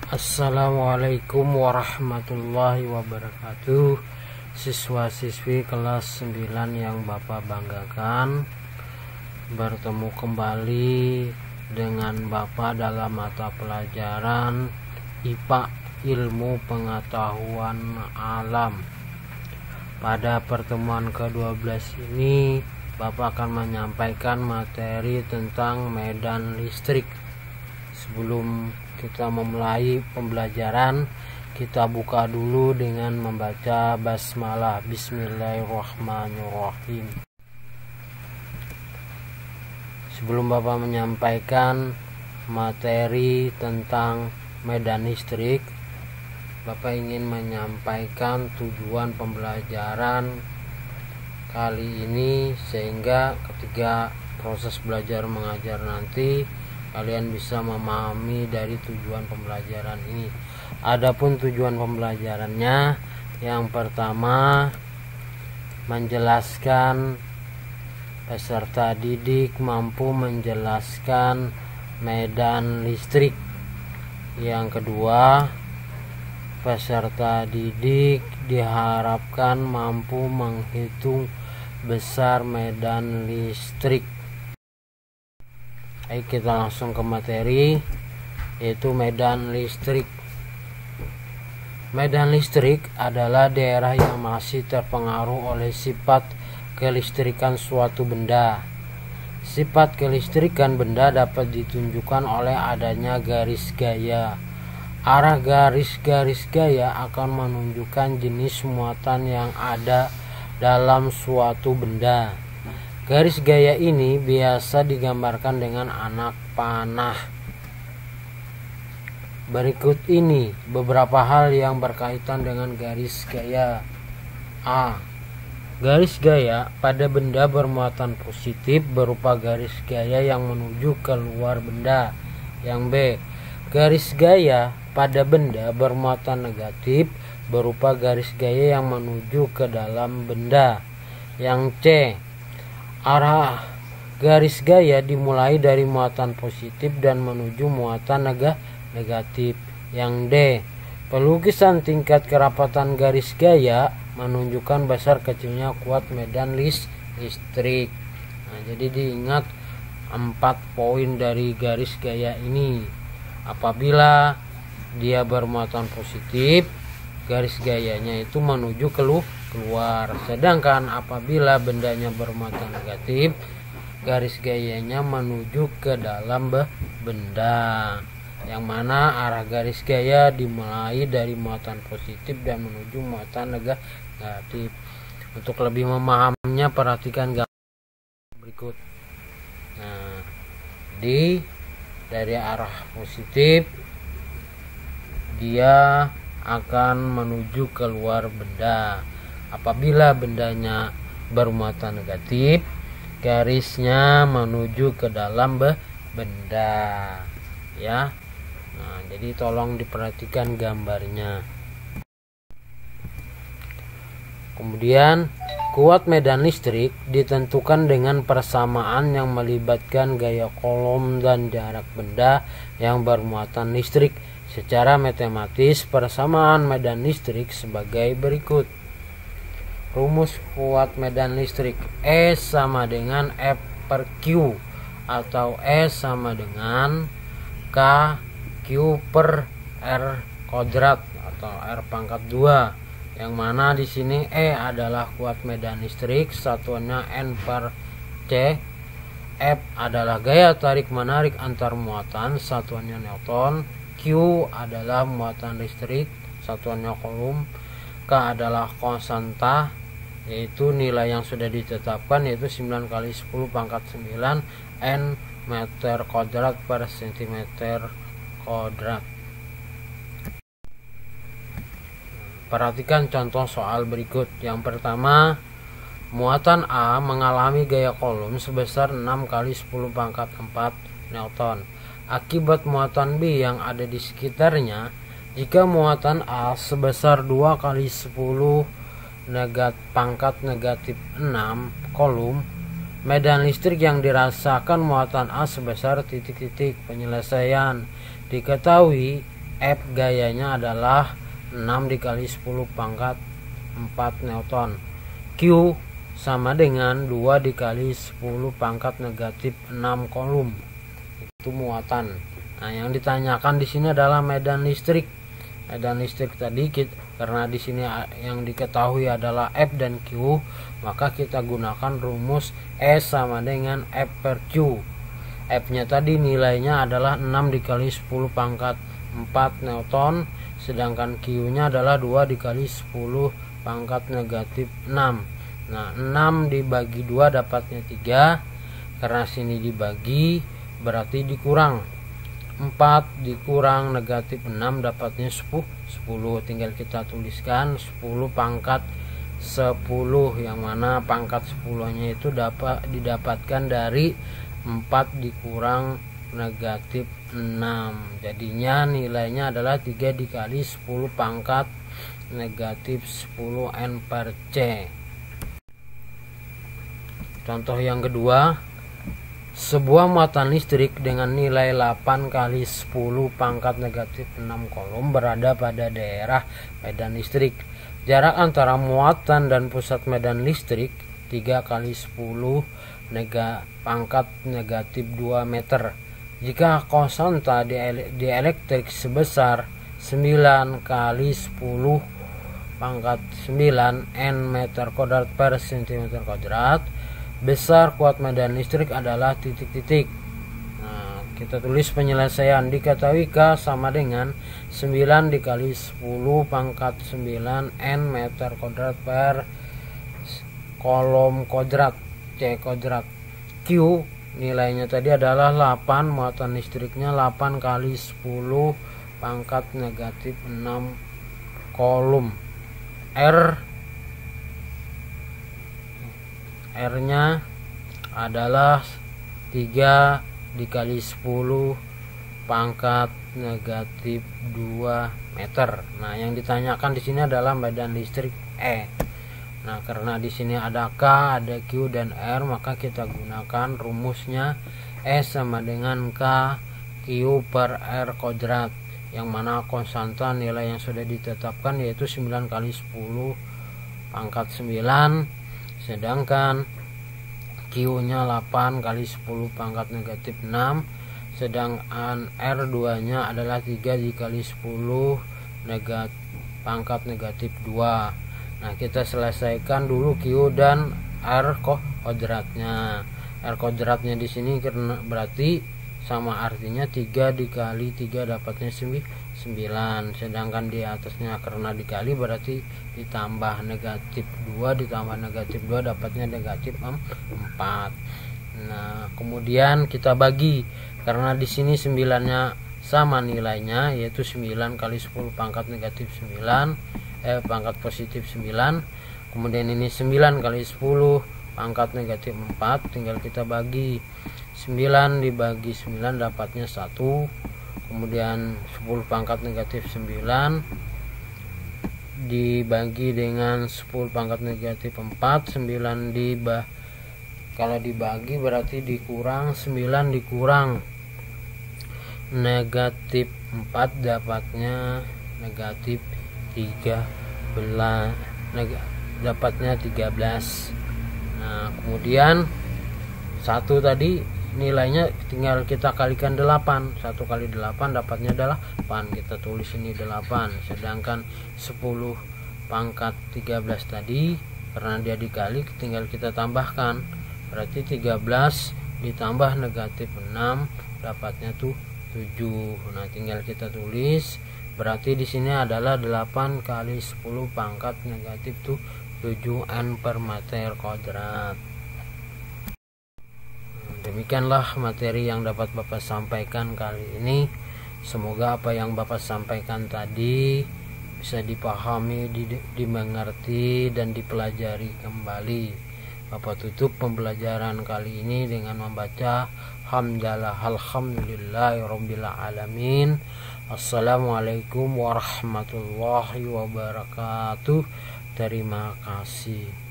Assalamualaikum warahmatullahi wabarakatuh. Siswa-siswi kelas 9 yang Bapak banggakan, bertemu kembali dengan Bapak dalam mata pelajaran IPA, Ilmu Pengetahuan Alam. Pada pertemuan ke-12 ini Bapak akan menyampaikan materi tentang medan listrik. Sebelum kita memulai pembelajaran, kita buka dulu dengan membaca basmalah. Bismillahirrahmanirrahim. Sebelum Bapak menyampaikan materi tentang medan listrik, Bapak ingin menyampaikan tujuan pembelajaran kali ini, sehingga ketika proses belajar mengajar nanti kalian bisa memahami dari tujuan pembelajaran ini. Adapun tujuan pembelajarannya, yang pertama menjelaskan peserta didik mampu menjelaskan medan listrik. Yang kedua, peserta didik diharapkan mampu menghitung besar medan listrik. Baik, kita langsung ke materi, yaitu medan listrik. Medan listrik adalah daerah yang masih terpengaruh oleh sifat kelistrikan suatu benda. Sifat kelistrikan benda dapat ditunjukkan oleh adanya garis gaya. Arah garis-garis gaya akan menunjukkan jenis muatan yang ada dalam suatu benda. Garis gaya ini biasa digambarkan dengan anak panah. Berikut ini beberapa hal yang berkaitan dengan garis gaya. A. Garis gaya pada benda bermuatan positif berupa garis gaya yang menuju keluar benda. Yang B. Garis gaya pada benda bermuatan negatif berupa garis gaya yang menuju ke dalam benda. Yang C. Arah garis gaya dimulai dari muatan positif dan menuju muatan negatif. Yang D. Pelukisan tingkat kerapatan garis gaya menunjukkan besar kecilnya kuat medan listrik. Nah, jadi diingat 4 poin dari garis gaya ini. Apabila dia bermuatan positif, garis gayanya itu menuju keluar. Sedangkan apabila bendanya bermuatan negatif, garis gayanya menuju ke dalam benda. Yang mana arah garis gaya dimulai dari muatan positif dan menuju muatan negatif. Untuk lebih memahaminya, perhatikan gambar berikut. Nah, dari arah positif dia akan menuju keluar benda. Apabila bendanya bermuatan negatif, garisnya menuju ke dalam benda, ya. Nah, jadi tolong diperhatikan gambarnya. Kemudian, kuat medan listrik ditentukan dengan persamaan yang melibatkan gaya kolom dan jarak benda yang bermuatan listrik. Secara matematis, persamaan medan listrik sebagai berikut. Rumus kuat medan listrik: E sama dengan F per Q, atau E sama dengan K Q per R kuadrat atau R pangkat 2. Yang mana di sini E adalah kuat medan listrik, satuannya N per C. F adalah gaya tarik menarik antar muatan, satuannya Newton. Q adalah muatan listrik, satuannya Coulomb. K adalah konstanta, yaitu nilai yang sudah ditetapkan, yaitu 9 kali 10 pangkat 9 N meter kuadrat per cm kuadrat. Perhatikan contoh soal berikut. Yang pertama, muatan A mengalami gaya Coulomb sebesar 6 kali 10 pangkat 4 Newton. Akibat muatan B yang ada di sekitarnya, jika muatan A sebesar 2 kali 10 pangkat negatif 6 Coulomb, medan listrik yang dirasakan muatan A sebesar titik-titik. Penyelesaian: diketahui F gayanya adalah 6 dikali 10 pangkat 4 Newton. Q sama dengan 2 dikali 10 pangkat negatif 6 Coulomb. Itu muatan. Nah, yang ditanyakan di sini adalah medan listrik. Medan listrik tadi karena di sini yang diketahui adalah F dan Q, maka kita gunakan rumus E sama dengan F per Q. F-nya tadi nilainya adalah 6 dikali 10 pangkat 4 Newton, sedangkan Q-nya adalah 2 dikali 10 pangkat negatif 6. Nah, 6 dibagi 2 dapatnya 3. Karena sini dibagi berarti dikurang. 4 dikurang negatif 6 dapatnya 10. Tinggal kita tuliskan 10 pangkat 10, yang mana pangkat 10-nya itu didapatkan dari 4 dikurang negatif 6. Jadinya nilainya adalah 3 dikali 10 pangkat negatif 10 N per C. Contoh yang kedua, sebuah muatan listrik dengan nilai 8 kali 10 pangkat negatif 6 Coulomb berada pada daerah medan listrik. Jarak antara muatan dan pusat medan listrik 3 kali 10 pangkat negatif 2 meter. Jika konstanta di elektrik sebesar 9 kali 10 pangkat 9 N meter kuadrat per cm kuadrat, besar kuat medan listrik adalah titik-titik. Nah, kita tulis penyelesaian. Diketahui K sama dengan 9 dikali 10 pangkat 9 N meter kuadrat per Coulomb kuadrat C kuadrat. Q nilainya tadi adalah 8, muatan listriknya 8 kali 10 pangkat negatif 6 Coulomb. R-nya adalah 3 dikali 10 pangkat negatif 2 meter. Nah, yang ditanyakan di sini adalah medan listrik E. Nah, karena di sini ada K, ada Q dan R, maka kita gunakan rumusnya E sama dengan K Q per R kuadrat, yang mana konstanta nilai yang sudah ditetapkan yaitu 9 kali 10 pangkat 9, sedangkan Q-nya 8 kali 10 pangkat negatif 6, sedangkan R2 nya adalah 3 dikali 10 pangkat negatif 2. Nah, kita selesaikan dulu Q dan R kuadratnya. R kuadratnya di sini karena berarti sama, artinya 3 dikali 3 dapatnya 9, sedangkan di atasnya karena dikali berarti ditambah negatif 2 ditambah negatif 2 dapatnya negatif 4. Nah, kemudian kita bagi, karena di sini 9-nya sama nilainya yaitu 9 kali 10 pangkat negatif 9 pangkat positif 9, kemudian ini 9 kali 10 pangkat negatif 4, tinggal kita bagi. 9 dibagi 9 dapatnya 1, kemudian 10 pangkat negatif 9 dibagi dengan 10 pangkat negatif 4, 9 kalau dibagi berarti dikurang, 9 dikurang negatif 4 dapatnya negatif 13, dapatnya 13. Nah, kemudian 1 tadi nilainya tinggal kita kalikan 8. 1 kali 8 dapatnya adalah 8. Kita tulis ini 8. Sedangkan 10 pangkat 13 tadi karena dia dikali tinggal kita tambahkan. Berarti 13 ditambah negatif 6 dapatnya tuh 7. Nah, tinggal kita tulis. Berarti di sini adalah 8 kali 10 pangkat negatif tuh 7 N per meter kuadrat. Demikianlah materi yang dapat Bapak sampaikan kali ini. Semoga apa yang Bapak sampaikan tadi bisa dipahami, dimengerti, dan dipelajari kembali. Bapak tutup pembelajaran kali ini dengan membaca hamdalah alhamdulillahirabbil alamin. Assalamualaikum warahmatullahi wabarakatuh. Terima kasih.